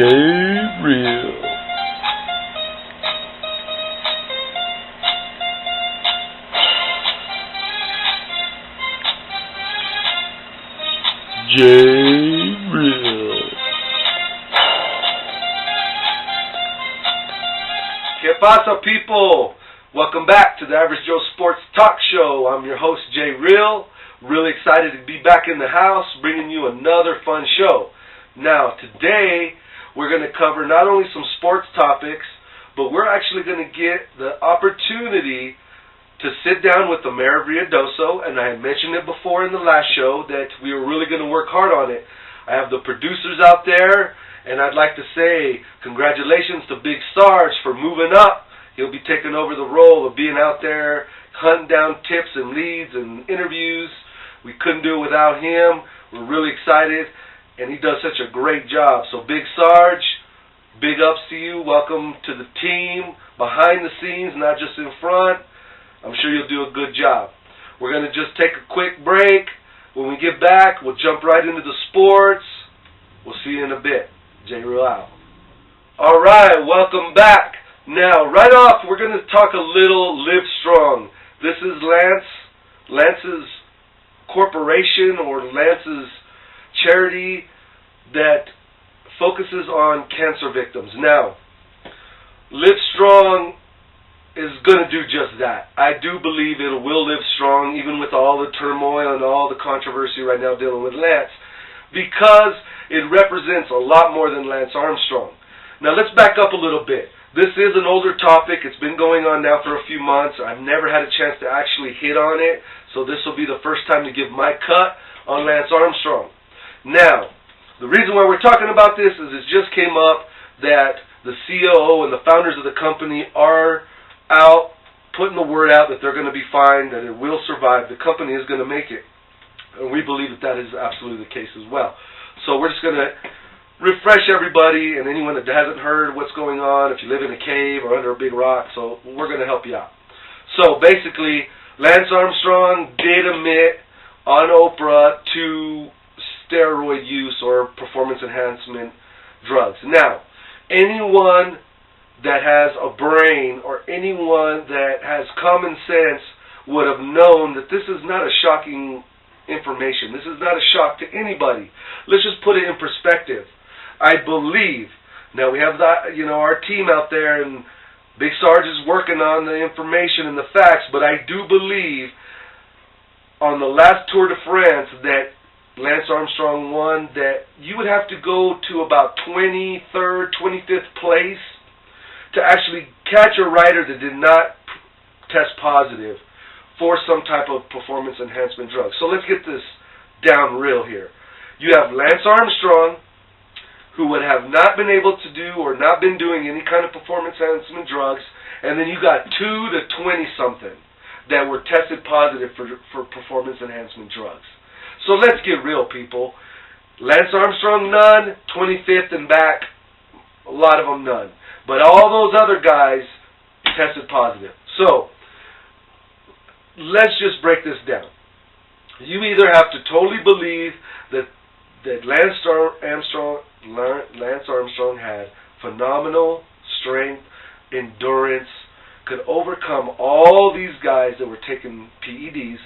J-Real. J-Real. ¿Qué pasa, people? Welcome back to the Average Joe Sports Talk Show. I'm your host, J-Real. Really excited to be back in the house, bringing you another fun show. Now, today, we're going to cover not only some sports topics, but we're actually going to get the opportunity to sit down with the mayor of Ruidoso, and I had mentioned it before in the last show that we were really going to work hard on it. I have the producers out there, and I'd like to say congratulations to Big Sarge for moving up. He'll be taking over the role of being out there, hunting down tips and leads and interviews. We couldn't do it without him. We're really excited, and he does such a great job. So Big Sarge, big ups to you. Welcome to the team, behind the scenes, not just in front. I'm sure you'll do a good job. We're going to just take a quick break. When we get back, we'll jump right into the sports. We'll see you in a bit. J-Real out. All right, welcome back. Now, right off, we're going to talk a little Livestrong. This is Lance's corporation or Lance's charity that focuses on cancer victims. Now, Livestrong is going to do just that. I do believe it will live strong, even with all the turmoil and all the controversy right now dealing with Lance, because it represents a lot more than Lance Armstrong. Now, let's back up a little bit. This is an older topic. It's been going on now for a few months. I've never had a chance to actually hit on it, so this will be the first time to give my cut on Lance Armstrong. Now, the reason why we're talking about this is it just came up that the COO and the founders of the company are out putting the word out that they're going to be fine, that it will survive. The company is going to make it. And we believe that that is absolutely the case as well. So we're just going to refresh everybody and anyone that hasn't heard what's going on, if you live in a cave or under a big rock, so we're going to help you out. So basically, Lance Armstrong did admit on Oprah to steroid use or performance enhancement drugs. Now, anyone that has a brain or anyone that has common sense would have known that this is not a shocking information. This is not a shock to anybody. Let's just put it in perspective. I believe, now we have our team out there, and Big Sarge is working on the information and the facts, but I do believe on the last Tour de France that Lance Armstrong won, that you would have to go to about 23rd, 25th place to actually catch a rider that did not test positive for some type of performance enhancement drug. So let's get this down real here. You have Lance Armstrong, who would have not been able to do or not been doing any kind of performance enhancement drugs, and then you got 2 to 20-something that were tested positive for performance enhancement drugs. So let's get real, people. Lance Armstrong, none. 25th and back, a lot of them, none. But all those other guys tested positive. So, let's just break this down. You either have to totally believe that Lance Armstrong had phenomenal strength, endurance, could overcome all these guys that were taking PEDs,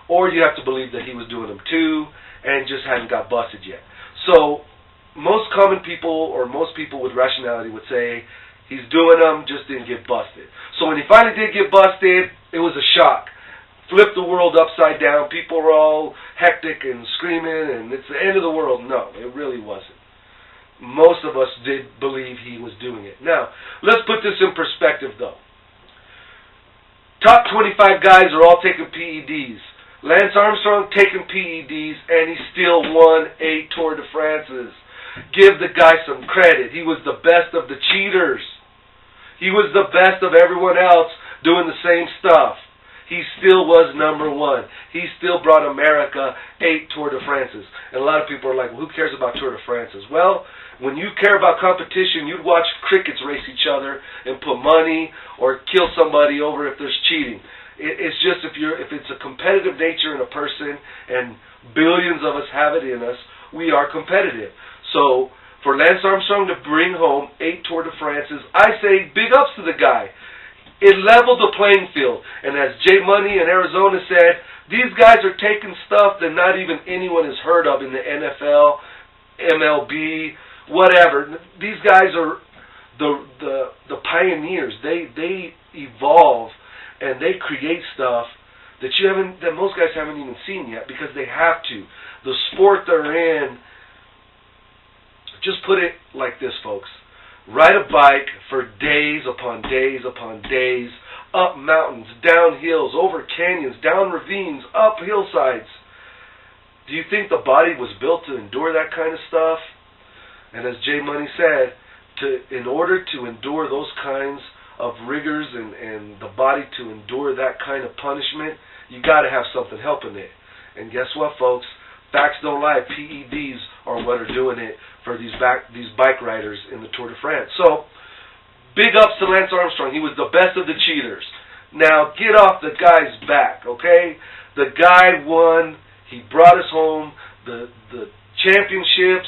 or you have to believe that he was doing them too and just hadn't got busted yet. So, most common people or most people with rationality would say he's doing them, just didn't get busted. So when he finally did get busted, it was a shock. Flipped the world upside down. People were all hectic and screaming and it's the end of the world. No, it really wasn't. Most of us did believe he was doing it. Now, let's put this in perspective though. Top 25 guys are all taking PEDs. Lance Armstrong taking PEDs and he still won 8 Tour de France's. Give the guy some credit. He was the best of the cheaters. He was the best of everyone else doing the same stuff. He still was number 1. He still brought America 8 Tour de France's. And a lot of people are like, well, who cares about Tour de France's? Well, when you care about competition, you'd watch crickets race each other and put money or kill somebody over if there's cheating. It's just if it's a competitive nature in a person, and billions of us have it in us, we are competitive. So for Lance Armstrong to bring home 8 Tour de France's, I say big ups to the guy. It leveled the playing field. And as Jay Money in Arizona said, these guys are taking stuff that not even anyone has heard of in the NFL, MLB, whatever. These guys are the pioneers. They evolve and they create stuff that most guys haven't even seen yet because they have to. The sport they're in, just put it like this, folks. Ride a bike for days upon days upon days, up mountains, down hills, over canyons, down ravines, up hillsides. Do you think the body was built to endure that kind of stuff? And as Jay Money said, in order to endure those kinds of rigors and the body to endure that kind of punishment, you got to have something helping it. And guess what, folks? Facts don't lie. PEDs are what are doing it for these bike riders in the Tour de France. So, big ups to Lance Armstrong. He was the best of the cheaters. Now, get off the guy's back, okay? The guy won. He brought us home the championships.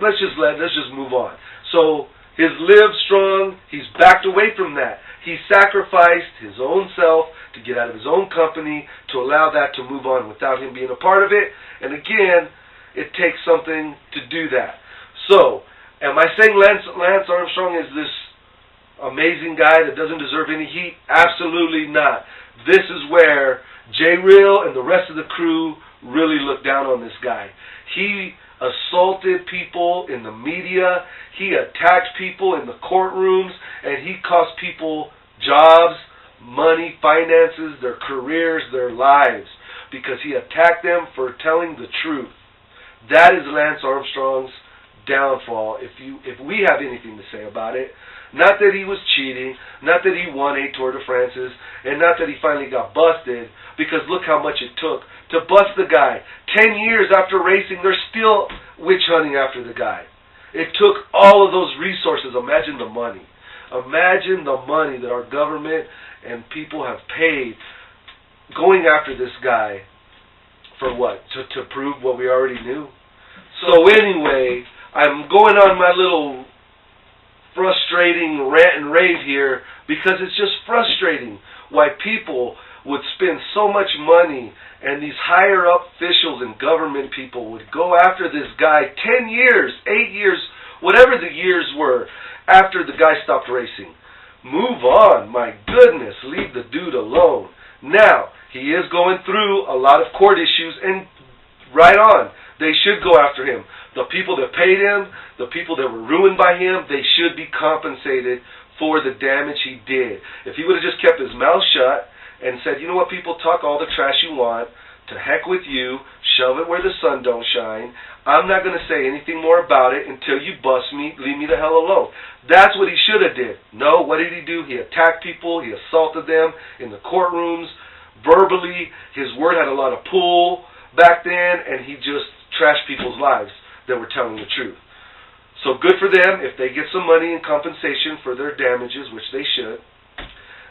Let's just move on. So, his Livestrong, he's backed away from that. He sacrificed his own self to get out of his own company to allow that to move on without him being a part of it. And again, it takes something to do that. So, am I saying Lance Armstrong is this amazing guy that doesn't deserve any heat? Absolutely not. This is where J-Real and the rest of the crew really look down on this guy. He assaulted people in the media. He attacked people in the courtrooms, and he cost people jobs, money, finances, their careers, their lives, because he attacked them for telling the truth. That is Lance Armstrong's downfall, if we have anything to say about it. Not that he was cheating, not that he won 8 Tour de France's, and not that he finally got busted, because look how much it took to bust the guy. 10 years after racing, they're still witch hunting after the guy. It took all of those resources. Imagine the money. Imagine the money that our government and people have paid going after this guy for what? To prove what we already knew? So anyway, I'm going on my little frustrating rant and rave here because it's just frustrating why people would spend so much money and these higher up officials and government people would go after this guy 10 years, 8 years, whatever the years were after the guy stopped racing. Move on, my goodness, leave the dude alone. Now, he is going through a lot of court issues, and right on, they should go after him. The people that paid him, the people that were ruined by him, they should be compensated for the damage he did. If he would have just kept his mouth shut and said, you know what, people, talk all the trash you want, to heck with you, shove it where the sun don't shine, I'm not going to say anything more about it until you bust me, leave me the hell alone. That's what he should have did. No, what did he do? He attacked people, he assaulted them in the courtrooms, verbally. His word had a lot of pull back then, and he just trashed people's lives that were telling the truth. So good for them if they get some money in compensation for their damages, which they should.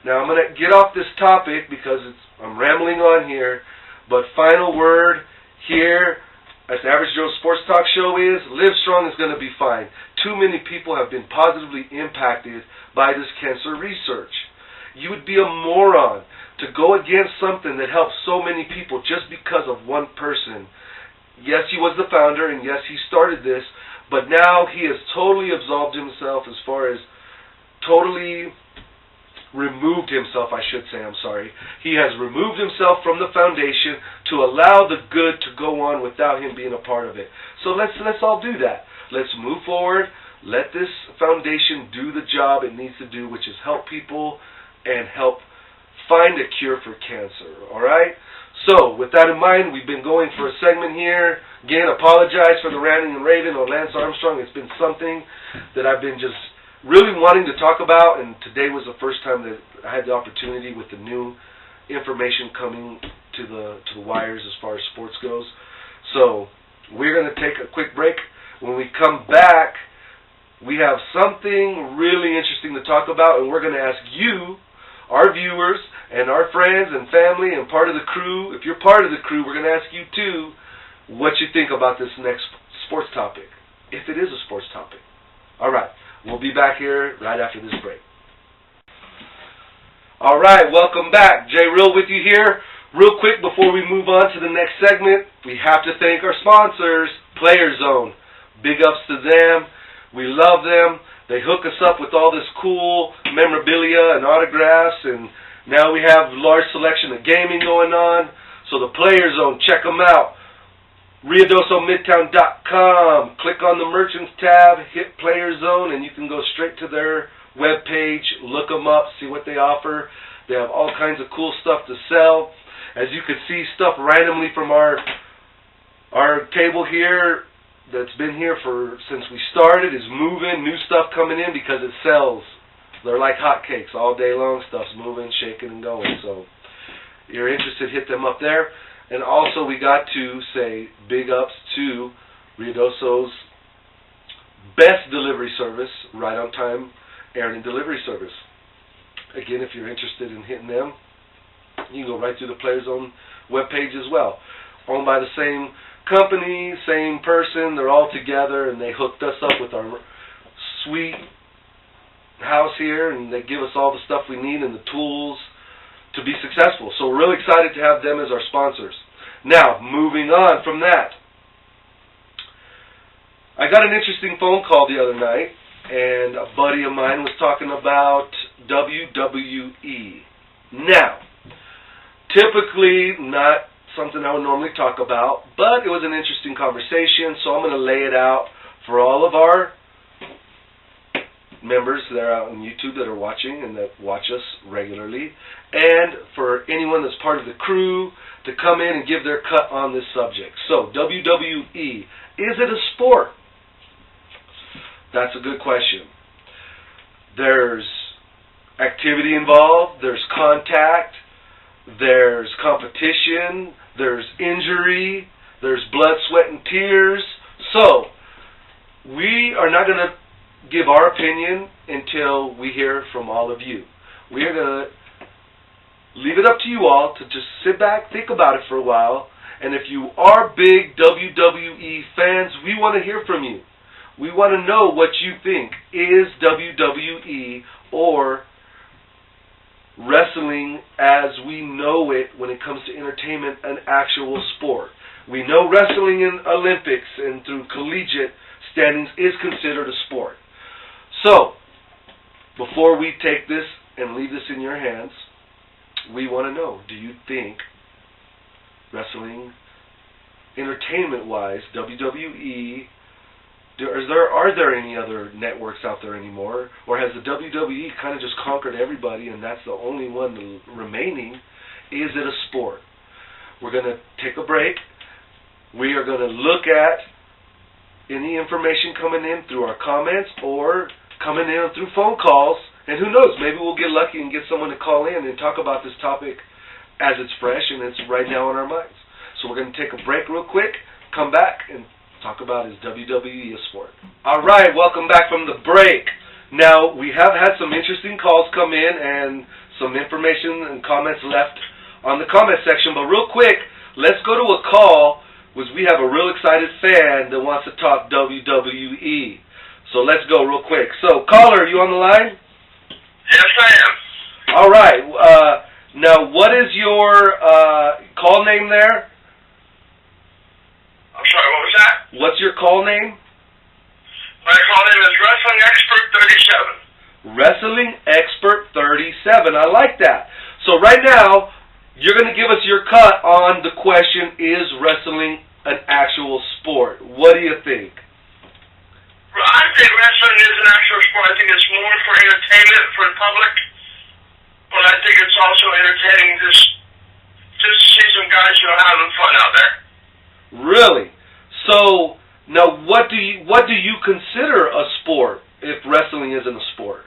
Now I'm going to get off this topic because I'm rambling on here, but final word here, as Average Joe Sports Talk Show is, Livestrong is going to be fine. Too many people have been positively impacted by this cancer research. You would be a moron to go against something that helps so many people just because of one person. Yes, he was the founder, and yes, he started this, but now he has totally absolved himself as far as totally removed himself, I should say, I'm sorry. He has removed himself from the foundation to allow the good to go on without him being a part of it. So let's all do that. Let's move forward. Let this foundation do the job it needs to do, which is help people and help find a cure for cancer. All right? So, with that in mind, we've been going for a segment here. Again, apologize for the ranting and raving on Lance Armstrong. It's been something that I've been just really wanting to talk about, and today was the first time that I had the opportunity with the new information coming to the wires as far as sports goes. So, we're going to take a quick break. When we come back, we have something really interesting to talk about, and we're going to ask you, our viewers, and our friends and family and part of the crew, if you're part of the crew, we're going to ask you too what you think about this next sports topic. if it is a sports topic. All right, we'll be back here right after this break. All right, welcome back. Jay Real with you here. Real quick before we move on to the next segment, we have to thank our sponsors, Player Zone. Big ups to them. We love them. They hook us up with all this cool memorabilia and autographs, and now we have a large selection of gaming going on. So the Player Zone, check them out. Riadosomidtown.com. Click on the Merchants tab, hit Player Zone, and you can go straight to their web page, look them up, see what they offer. They have all kinds of cool stuff to sell. As you can see, stuff randomly from our table here that's been here since we started is moving. New stuff coming in because it sells. They're like hotcakes all day long. Stuff's moving, shaking, and going. So if you're interested, hit them up there. And also, we got to say big ups to Ruidoso's best delivery service, right on time Aaron and delivery service. Again, if you're interested in hitting them, you can go right through the Player Zone webpage as well. Owned by the same company, same person, they're all together, and they hooked us up with our sweet house here, and they give us all the stuff we need and the tools to be successful. So we're really excited to have them as our sponsors. Now, moving on from that, I got an interesting phone call the other night, and a buddy of mine was talking about WWE. Now, typically not something I would normally talk about, but it was an interesting conversation, so I'm going to lay it out for all of our members that are out on YouTube that are watching and that watch us regularly, and for anyone that's part of the crew to come in and give their cut on this subject. So, WWE, is it a sport? That's a good question. There's activity involved, there's contact, there's competition, there's injury, there's blood, sweat, and tears. So, we are not going to give our opinion until we hear from all of you. We are going to leave it up to you all to just sit back, think about it for a while, and if you are big WWE fans, we want to hear from you. We want to know what you think. Is WWE or wrestling as we know it when it comes to entertainment an actual sport? We know wrestling in Olympics and through collegiate standings is considered a sport. So, before we take this and leave this in your hands, we want to know, do you think wrestling, entertainment-wise, WWE, are there any other networks out there anymore? Or has the WWE kind of just conquered everybody and that's the only one remaining? Is it a sport? We're going to take a break. We are going to look at any information coming in through our comments or coming in through phone calls. And who knows, maybe we'll get lucky and get someone to call in and talk about this topic as it's fresh and it's right now on our minds. So we're going to take a break real quick, come back, and talk about is WWE a sport. All right, welcome back from the break. Now, we have had some interesting calls come in and some information and comments left on the comment section. But real quick, let's go to a call, because we have a real excited fan that wants to talk WWE. So let's go real quick. So, caller, are you on the line? Yes, I am. All right. Now, what is your call name there? I'm sorry, what was that? What's your call name? My call name is Wrestling Expert 37. Wrestling Expert 37. I like that. So right now, you're going to give us your cut on the question, is wrestling an actual sport? What do you think? Well, I think wrestling is an actual sport. I think it's more for entertainment for the public. But I think it's also entertaining just to see some guys, having fun out there. Really? So now, what do you consider a sport if wrestling isn't a sport?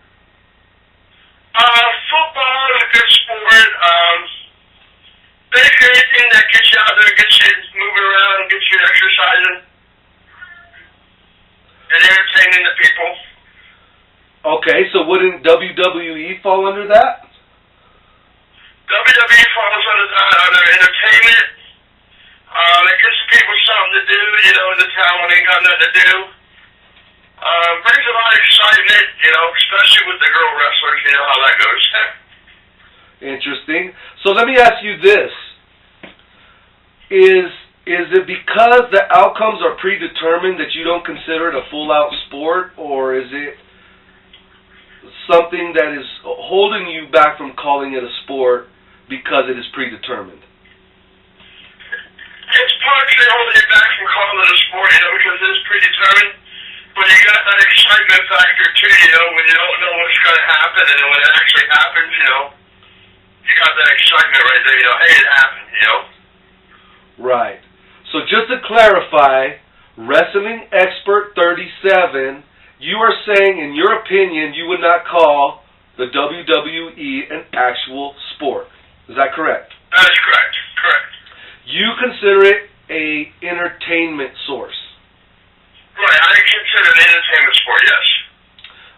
Football is a good sport. Basically anything that gets you out there, gets you moving around, gets you exercising, and entertaining the people. Okay, so wouldn't WWE fall under that? WWE falls under entertainment. It gives people something to do, in the town when they ain't got nothing to do. Brings a lot of excitement, especially with the girl wrestlers. You know how that goes. Interesting. So let me ask you this. Is it because the outcomes are predetermined that you don't consider it a full-out sport, or is it something that is holding you back from calling it a sport because it is predetermined? It's partially holding you back from calling it a sport, because it's predetermined. But you got that excitement factor too, when you don't know what's going to happen, and then when it actually happens, you got that excitement right there. Hey, it happened. Right. So just to clarify, Wrestling Expert 37, you are saying, in your opinion, you would not call the WWE an actual sport. Is that correct? That is correct. Correct. You consider it a entertainment source. Right. I consider it an entertainment sport, yes.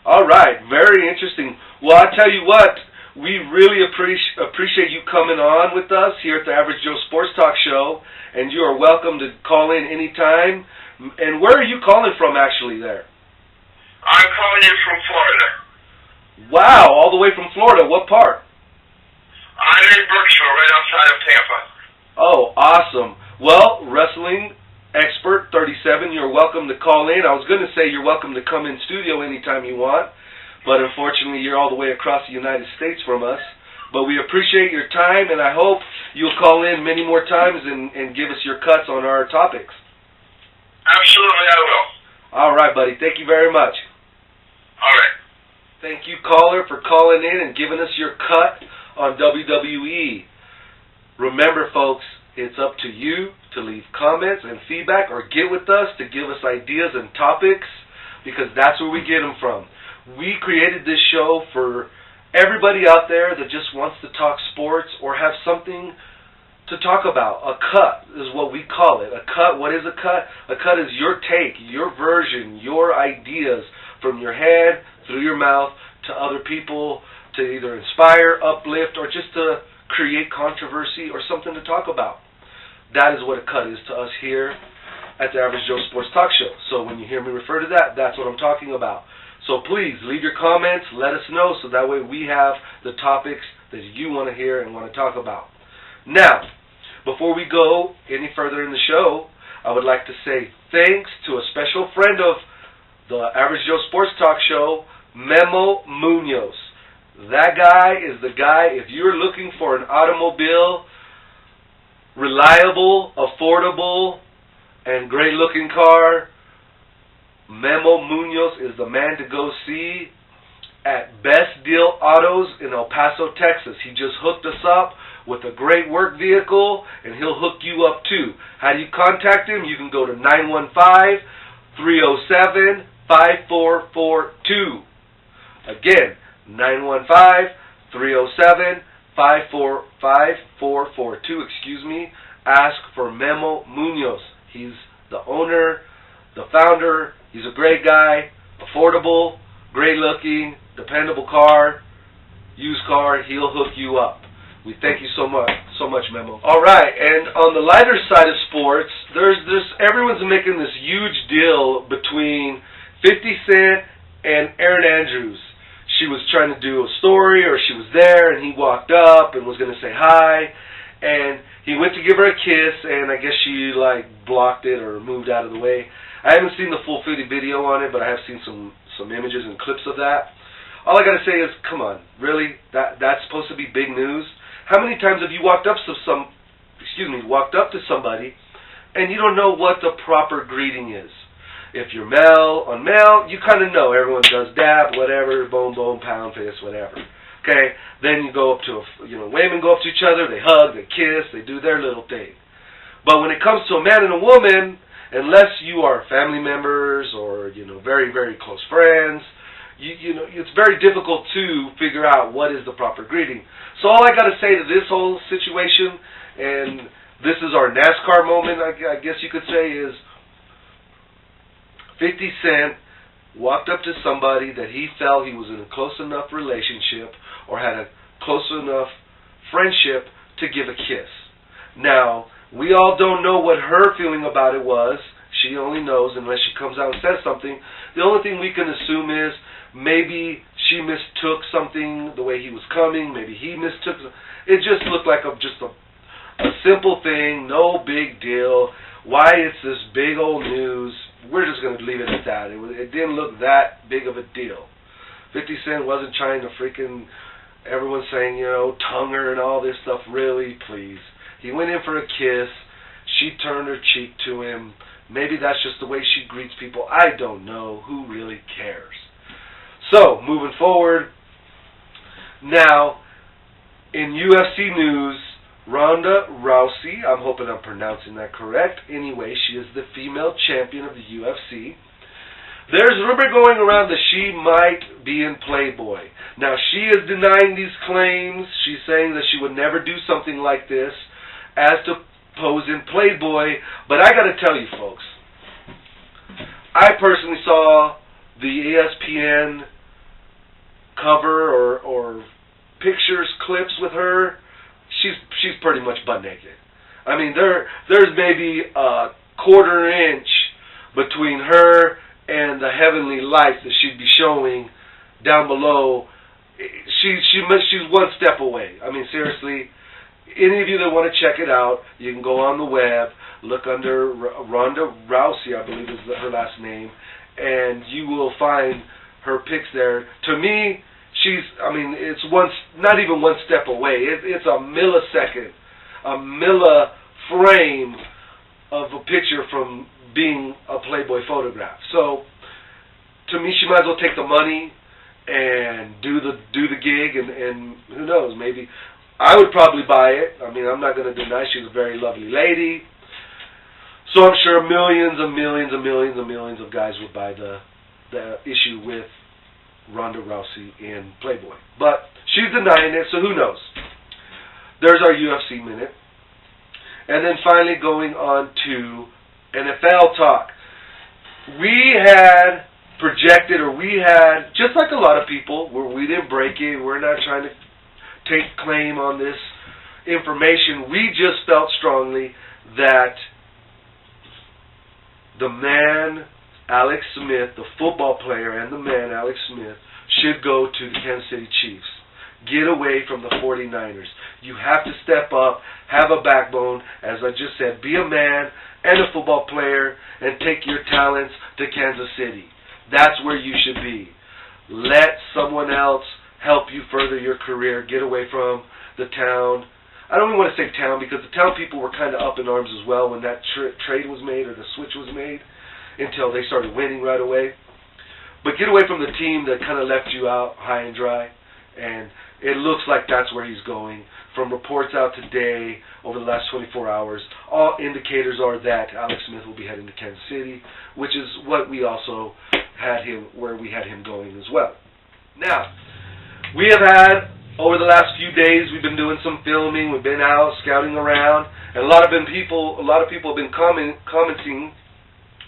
All right. Very interesting. Well, I tell you what, we really appreciate you coming on with us here at the Average Joe Sports Talk Show, and you are welcome to call in anytime. And where are you calling from, actually, there? I'm calling you from Florida. Wow, all the way from Florida. What part? I'm in Brooksville, right outside of Tampa. Oh, awesome. Well, Wrestling Expert 37, you're welcome to call in. I was going to say you're welcome to come in studio anytime you want, but unfortunately you're all the way across the United States from us. But we appreciate your time, and I hope you'll call in many more times and give us your cuts on our topics. Absolutely, I will. All right, buddy. Thank you very much. All right. Thank you, caller, for calling in and giving us your cut on WWE. Remember, folks, it's up to you to leave comments and feedback or get with us to give us ideas and topics, because that's where we get them from. We created this show for everybody out there that just wants to talk sports or have something to talk about. A cut is what we call it. A cut, what is a cut? A cut is your take, your version, your ideas from your head through your mouth to other people to either inspire, uplift, or just to create controversy or something to talk about. That is what a cut is to us here at the Average Joe Sports Talk Show. So when you hear me refer to that, that's what I'm talking about. So please, leave your comments, let us know, so that way we have the topics that you want to hear and want to talk about. Now, before we go any further in the show, I would like to say thanks to a special friend of the Average Joe Sports Talk Show, Memo Munoz. That guy is the guy. If you're looking for an automobile, reliable, affordable, and great-looking car, Memo Munoz is the man to go see at Best Deal Autos in El Paso, Texas. He just hooked us up with a great work vehicle, and he'll hook you up too. How do you contact him? You can go to 915-307-5442. Again, 915-307-5442. Ask for Memo Munoz. He's the owner, the founder. He's a great guy, affordable, great looking, dependable car, used car. He'll hook you up. We thank you so much, Memo. All right, and on the lighter side of sports, there's everyone's making this huge deal between 50 Cent and Erin Andrews. She was trying to do a story, or she was there, and he walked up and was going to say hi, and he went to give her a kiss, and I guess she blocked it or moved out of the way. I haven't seen the full video on it, but I have seen some images and clips of that. All I got to say is, come on, really? That's supposed to be big news? How many times have you walked up to somebody and you don't know what the proper greeting is? If you're male on male, you kind of know. Everyone does dap, whatever, bone, pound, fist, whatever. Okay? Then you go up to, women go up to each other, they hug, they kiss, they do their little thing. But when it comes to a man and a woman, unless you are family members or, very, very close friends, it's very difficult to figure out what is the proper greeting. So all I got to say to this whole situation, and this is our NASCAR moment, I guess you could say, is 50 Cent walked up to somebody that he felt he was in a close enough relationship or had a close enough friendship to give a kiss. Now, we all don't know what her feeling about it was. She only knows unless she comes out and says something. The only thing we can assume is maybe she mistook something the way he was coming. Maybe he mistook. It just looked like just a simple thing, no big deal. Why it's this big old news? We're just going to leave it at that. It didn't look that big of a deal. 50 Cent wasn't trying to freaking, everyone's saying, tongue her and all this stuff. Really, please. He went in for a kiss. She turned her cheek to him. Maybe that's just the way she greets people. I don't know. Who really cares? So, moving forward. Now, in UFC news, Ronda Rousey, I'm hoping I'm pronouncing that correct. Anyway, she is the female champion of the UFC. There's rumor going around that she might be in Playboy. Now, she is denying these claims. She's saying that she would never do something like this as to pose in Playboy. But I got to tell you, folks, I personally saw the ESPN cover or pictures, clips with her. She's pretty much butt naked. I mean, there's maybe a quarter inch between her and the heavenly lights that she'd be showing down below. She's one step away. I mean, seriously, any of you that want to check it out, you can go on the web, look under Ronda Rousey, I believe is her last name, and you will find her pics there. To me, it's not even one step away. It's a millisecond, a frame of a picture from being a Playboy photograph. So, to me, she might as well take the money and do the gig, and who knows, maybe I would probably buy it. I mean, I'm not going to deny she's a very lovely lady. So I'm sure millions and millions and millions and millions of guys would buy the issue with Ronda Rousey in Playboy. But she's denying it, so who knows? There's our UFC minute. And then finally going on to NFL talk. We had projected, just like a lot of people, where we didn't break it, we're not trying to take claim on this information. We just felt strongly that the man Alex Smith, the football player, and the man Alex Smith should go to the Kansas City Chiefs. Get away from the 49ers. You have to step up, have a backbone, as I just said, be a man and a football player, and take your talents to Kansas City. That's where you should be. Let someone else help you further your career. Get away from the town. I don't even want to say town, because the town people were kind of up in arms as well when that trade was made, or the switch was made, until they started winning right away. But get away from the team that kind of left you out high and dry. And it looks like that's where he's going. From reports out today, over the last 24 hours, all indicators are that Alex Smith will be heading to Kansas City, which is what we also had him, where we had him going as well. Now, we have had, over the last few days, we've been doing some filming, we've been out scouting around, and a lot of people have been commenting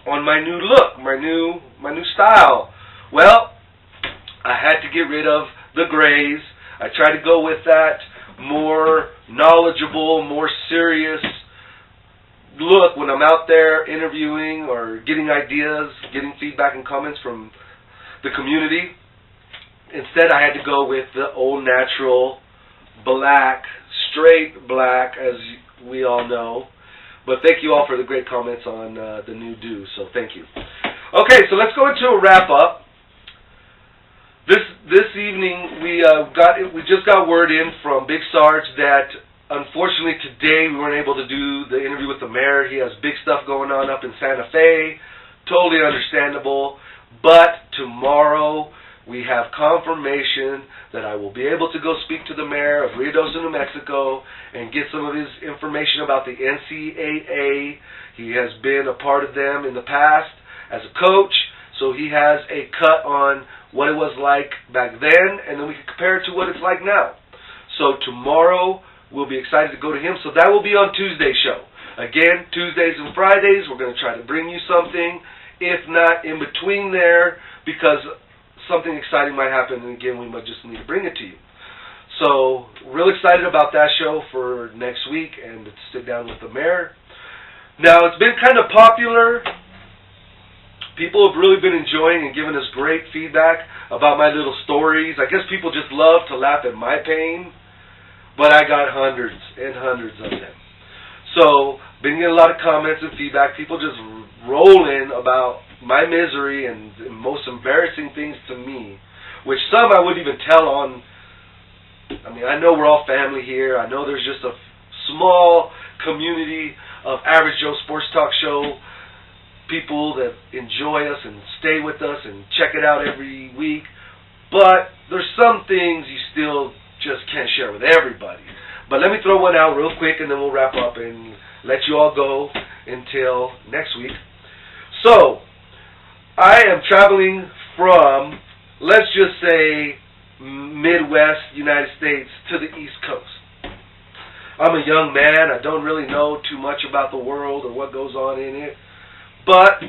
on my new look, my new style. Well, I had to get rid of the grays. I tried to go with that more knowledgeable, more serious look when I'm out there interviewing or getting ideas, getting feedback and comments from the community. Instead, I had to go with the old natural black, straight black, as we all know. But thank you all for the great comments on the new do, so thank you. Okay, so let's go into a wrap-up. This evening, we just got word in from Big Sarge that, unfortunately, today we weren't able to do the interview with the mayor. He has big stuff going on up in Santa Fe. Totally understandable. But tomorrow, we have confirmation that I will be able to go speak to the mayor of Ruidoso, New Mexico, and get some of his information about the NCAA. He has been a part of them in the past as a coach, so he has a cut on what it was like back then, and then we can compare it to what it's like now. So tomorrow, we'll be excited to go to him. So that will be on Tuesday's show. Again, Tuesdays and Fridays, we're going to try to bring you something. If not, in between there, because something exciting might happen, and again, we might just need to bring it to you. So, real excited about that show for next week, and to sit down with the mayor. Now, it's been kind of popular People have really been enjoying and giving us great feedback about my little stories. I guess people just love to laugh at my pain, but I got hundreds and hundreds of them. So, been getting a lot of comments and feedback. People just roll in about my misery and the most embarrassing things to me, which some I wouldn't even tell on. I mean, I know we're all family here. I know there's just a small community of Average Joe Sports Talk Show people that enjoy us and stay with us and check it out every week. But there's some things you still just can't share with everybody. But let me throw one out real quick and then we'll wrap up and let you all go until next week. So, I am traveling from, let's just say, Midwest United States to the East Coast. I'm a young man. I don't really know too much about the world or what goes on in it. But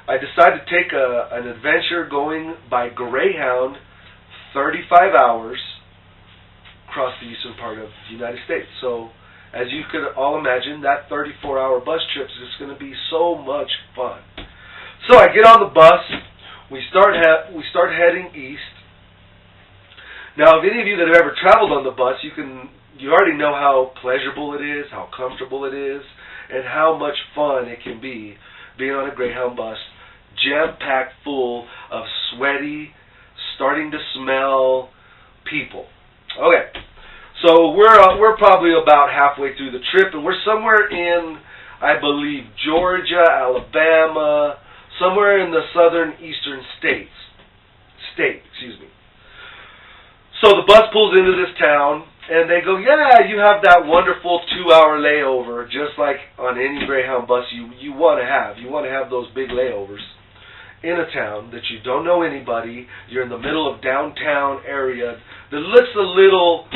I decided to take an adventure going by Greyhound 35 hours across the eastern part of the United States. So, as you could all imagine, that 34-hour bus trip is just going to be so much fun. So I get on the bus. We start heading east. Now, if any of you that have ever traveled on the bus, you already know how pleasurable it is, how comfortable it is, and how much fun it can be being on a Greyhound bus, jam-packed full of sweaty, starting to smell people. Okay, so we're probably about halfway through the trip, and we're somewhere in, I believe, Georgia, Alabama, somewhere in the southern eastern state. So the bus pulls into this town, and they go, yeah, you have that wonderful 2-hour layover, just like on any Greyhound bus you want to have. You want to have those big layovers in a town that you don't know anybody. You're in the middle of downtown area that looks a little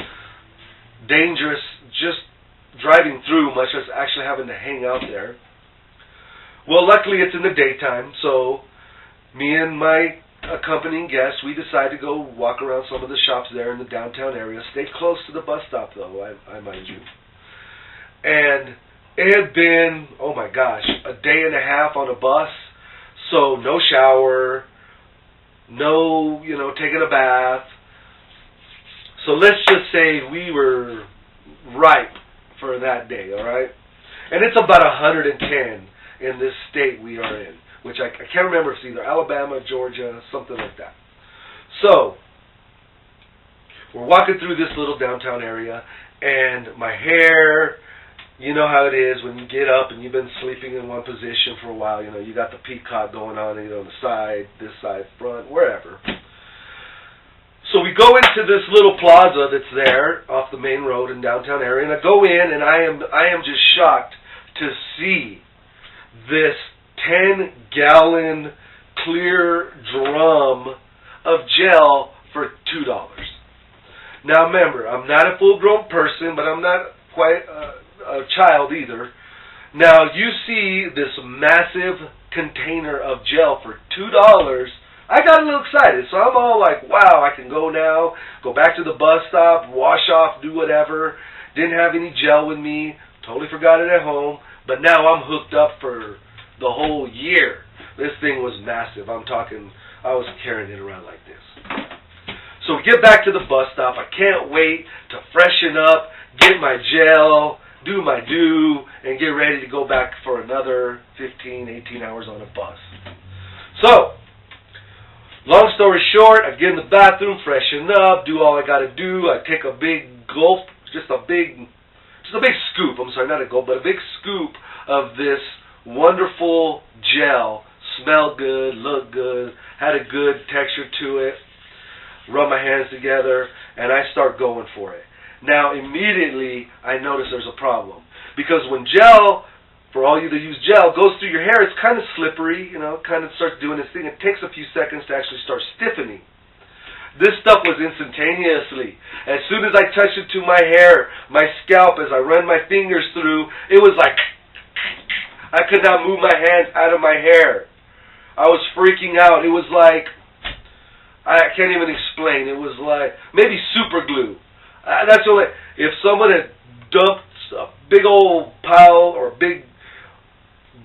dangerous just driving through, much as actually having to hang out there. Well, luckily it's in the daytime, so me and my accompanying guests, we decided to go walk around some of the shops there in the downtown area. Stay close to the bus stop, though, I mind you. And it had been, oh my gosh, a day and a half on a bus, so no shower, no, taking a bath. So let's just say we were ripe for that day, all right? And it's about 110 in this state we are in, which I can't remember if it's either Alabama, Georgia, something like that. So, we're walking through this little downtown area, and my hair, you know how it is when you get up and you've been sleeping in one position for a while, you got the peacock going on, on the side, this side, front, wherever. So we go into this little plaza that's there off the main road in downtown area, and I go in, and I am just shocked to see this 10-gallon clear drum of gel for $2. Now remember, I'm not a full-grown person, but I'm not quite a child either. Now you see this massive container of gel for $2. I got a little excited, so I'm all like, wow, I can go now, go back to the bus stop, wash off, do whatever. Didn't have any gel with me, totally forgot it at home, but now I'm hooked up for the whole year. This thing was massive. I'm talking, I was carrying it around like this. So we get back to the bus stop. I can't wait to freshen up, get my gel, do my do, and get ready to go back for another 15, 18 hours on a bus. So, long story short, I get in the bathroom, freshen up, do all I got to do. I take a big gulp, just a big scoop. I'm sorry, not a gulp, but a big scoop of this wonderful gel. Smelled good, looked good, had a good texture to it. Rub my hands together, and I start going for it. Now, immediately, I notice there's a problem. Because when gel, for all you that use gel, goes through your hair, it's kind of slippery, kind of starts doing its thing. It takes a few seconds to actually start stiffening. This stuff was instantaneously. As soon as I touched it to my hair, my scalp, as I run my fingers through, it was like, I could not move my hands out of my hair. I was freaking out. It was like, I can't even explain. It was like, maybe super glue. That's only, if someone had dumped a big old pile or a big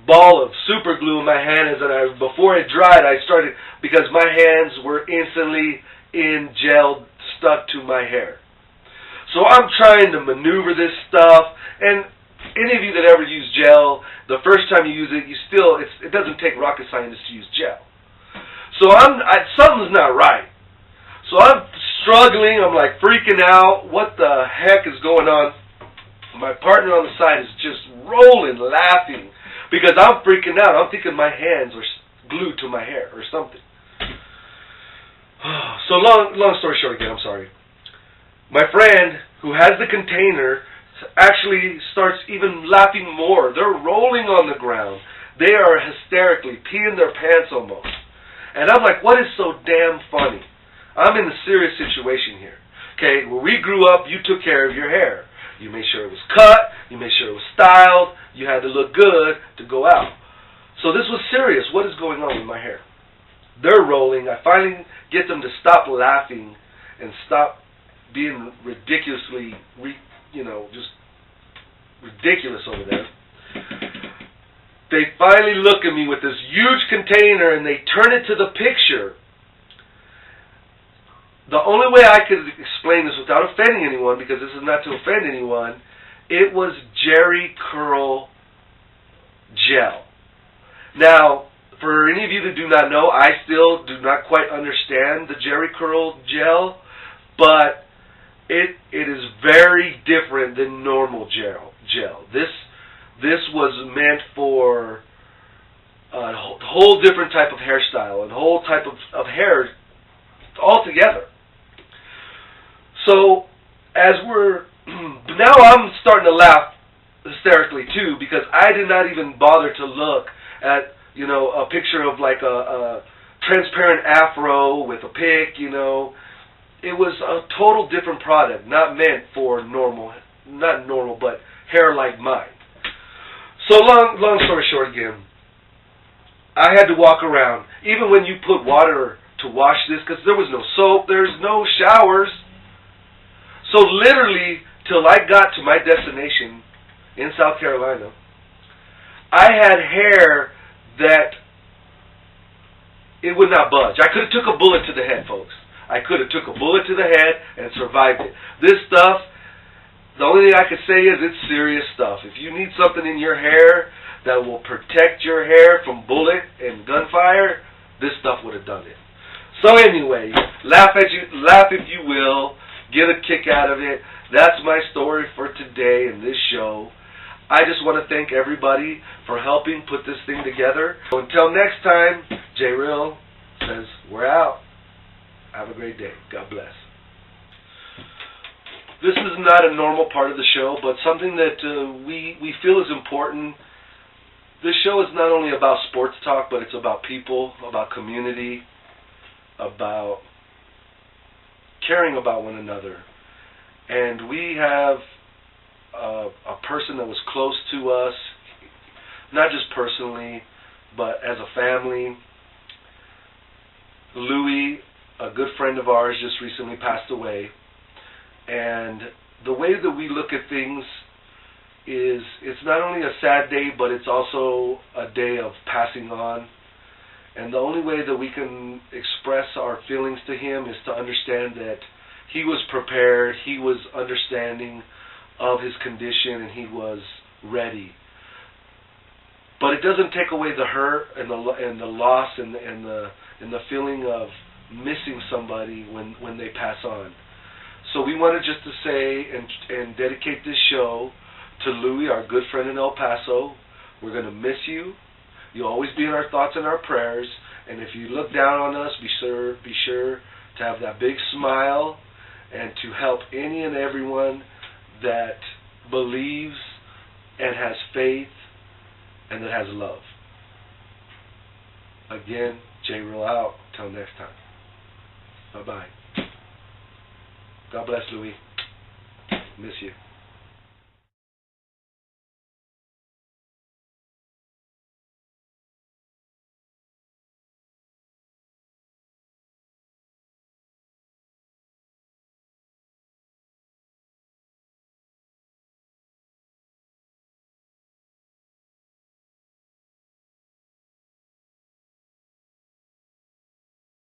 ball of super glue in my hand, and before it dried, I started, because my hands were instantly in gel stuck to my hair. So I'm trying to maneuver this stuff, and any of you that ever use gel, the first time you use it, it doesn't take rocket scientists to use gel. So something's not right. So I'm struggling, I'm like freaking out, what the heck is going on? My partner on the side is just rolling, laughing, because I'm freaking out. I'm thinking my hands are glued to my hair or something. So long story short again, I'm sorry. My friend who has the container actually starts even laughing more. They're rolling on the ground. They are hysterically peeing their pants almost. And I'm like, what is so damn funny? I'm in a serious situation here. Okay, when we grew up, you took care of your hair. You made sure it was cut. You made sure it was styled. You had to look good to go out. So this was serious. What is going on with my hair? They're rolling. I finally get them to stop laughing and stop being ridiculously, just ridiculous over there. They finally look at me with this huge container and they turn it to the picture. The only way I could explain this without offending anyone, because this is not to offend anyone, it was Jerry Curl gel. Now, for any of you that do not know, I still do not quite understand the Jerry Curl gel, but it is very different than normal gel. This was meant for a whole different type of hairstyle, and a whole type of hair altogether. So, now I'm starting to laugh hysterically too, because I did not even bother to look at, a picture of like a transparent afro with a pick, It was a total different product, not meant for not normal, but hair like mine. So long story short again, I had to walk around, even when you put water to wash this, because there was no soap, there's no showers. So literally, till I got to my destination in South Carolina, I had hair that it would not budge. I could have took a bullet to the head, folks. I could have took a bullet to the head and survived it. This stuff, the only thing I could say is it's serious stuff. If you need something in your hair that will protect your hair from bullet and gunfire, this stuff would have done it. So anyway, laugh if you will. Get a kick out of it. That's my story for today in this show. I just want to thank everybody for helping put this thing together. So until next time, J-Real says, we're out. Have a great day. God bless. This is not a normal part of the show, but something that we feel is important. This show is not only about sports talk, but it's about people, about community, about caring about one another. And we have a person that was close to us, not just personally, but as a family. Louis, a good friend of ours, just recently passed away. And the way that we look at things is, it's not only a sad day, but it's also a day of passing on. And the only way that we can express our feelings to him is to understand that he was prepared, he was understanding of his condition, and he was ready. But it doesn't take away the hurt and the loss and the feeling of missing somebody when they pass on. So we wanted just to say and dedicate this show to Louis, our good friend in El Paso. We're going to miss you. You'll always be in our thoughts and our prayers. And if you look down on us, be sure to have that big smile and to help any and everyone that believes and has faith and that has love. Again, J-Real out. Till next time. Bye-bye. God bless, Louis. Miss you.